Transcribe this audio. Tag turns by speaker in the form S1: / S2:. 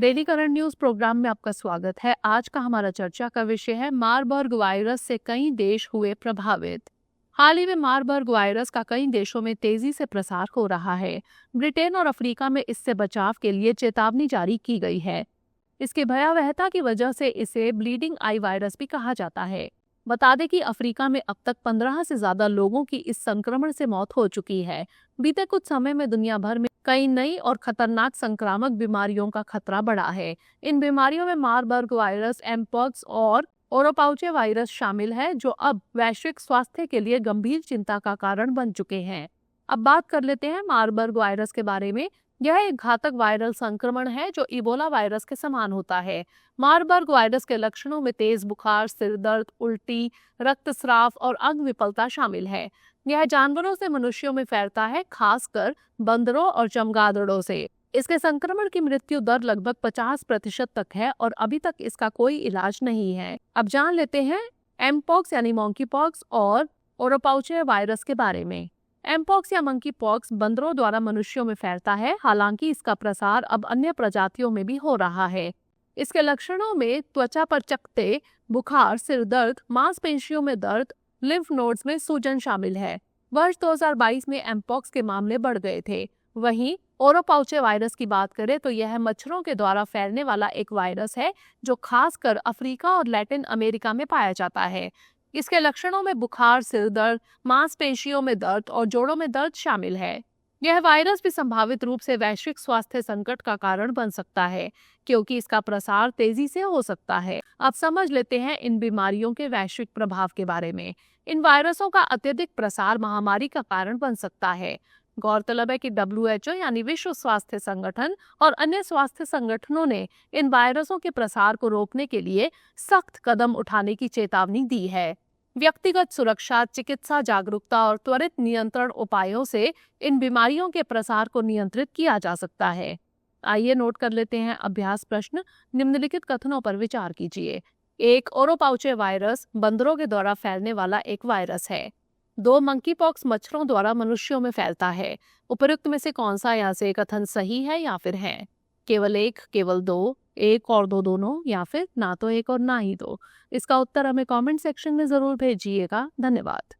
S1: Daily current news programme में आपका स्वागत है। आज का हमारा चर्चा का विषय है मारबर्ग वायरस से कई देश हुए प्रभावित। हाल ही में मारबर्ग वायरस का कई देशों में तेजी से प्रसार हो रहा है। ब्रिटेन और अफ्रीका में इससे बचाव के लिए चेतावनी जारी की गई है। इसकी भयावहता की वजह से इसे ब्लीडिंग आई वायरस भी कहा जाता है। बता दें कि अफ्रीका में अब तक 15 से ज्यादा लोगों की इस संक्रमण से मौत हो चुकी है। बीते कुछ समय में दुनिया भर में कई नई और खतरनाक संक्रामक बीमारियों का खतरा बढ़ा है। इन बीमारियों में मारबर्ग वायरस, एमपॉक्स और ओरोपाउचे वायरस शामिल है, जो अब वैश्विक स्वास्थ्य के लिए गंभीर चिंता का कारण बन चुके हैं। अब बात कर लेते हैं मारबर्ग वायरस के बारे में। यह एक घातक वायरल संक्रमण है जो इबोला वायरस के समान होता है। मारबर्ग वायरस के लक्षणों में तेज बुखार, सिर दर्द, उल्टी, रक्तस्राव और अंग विफलता शामिल है। यह जानवरों से मनुष्यों में फैलता है, खासकर बंदरों और चमगादड़ों से। इसके संक्रमण की मृत्यु दर लगभग 50% तक है और अभी तक इसका कोई इलाज नहीं है। अब जान लेते हैं एमपॉक्स यानी मंकी पॉक्स और ओरोपाउचे वायरस के बारे में। एमपॉक्स या मंकी पॉक्स बंदरों द्वारा मनुष्यों में फैलता है, हालांकि इसका प्रसार अब अन्य प्रजातियों में भी हो रहा है। इसके लक्षणों में त्वचा पर चकत्ते, बुखार, सिर दर्द, मांसपेशियों में दर्द, लिम्फ नोड्स में सूजन शामिल है। वर्ष 2022 में एमपॉक्स के मामले बढ़ गए थे। वहीं ओरोपाउचे वायरस की बात करें तो यह मच्छरों के द्वारा फैलने वाला एक वायरस है जो खासकर अफ्रीका और लैटिन अमेरिका में पाया जाता है। इसके लक्षणों में बुखार, सिर दर्द, मांसपेशियों में दर्द और जोड़ों में दर्द शामिल है। यह वायरस भी संभावित रूप से वैश्विक स्वास्थ्य संकट का कारण बन सकता है, क्योंकि इसका प्रसार तेजी से हो सकता है। अब समझ लेते हैं इन बीमारियों के वैश्विक प्रभाव के बारे में। इन वायरसों का अत्यधिक प्रसार महामारी का कारण बन सकता है। गौरतलब है कि WHO यानी विश्व स्वास्थ्य संगठन और अन्य स्वास्थ्य संगठनों ने इन वायरसों के प्रसार को रोकने के लिए सख्त कदम उठाने की चेतावनी दी है। व्यक्तिगत सुरक्षा, चिकित्सा जागरूकता और त्वरित नियंत्रण उपायों से इन बीमारियों के प्रसार को नियंत्रित किया जा सकता है। आइए नोट कर लेते हैं अभ्यास प्रश्न। निम्नलिखित कथनों पर विचार कीजिए। 1. ओरोपाउचे वायरस बंदरों के द्वारा फैलने वाला एक वायरस है। 2. मंकी पॉक्स मच्छरों द्वारा मनुष्यों में फैलता है। उपयुक्त में से कौन सा या से कथन सही है या फिर है? केवल 1, केवल 2, 1 और 2 दोनों, या फिर ना तो 1 और ना ही 2? इसका उत्तर हमें कमेंट सेक्शन में जरूर भेजिएगा। धन्यवाद।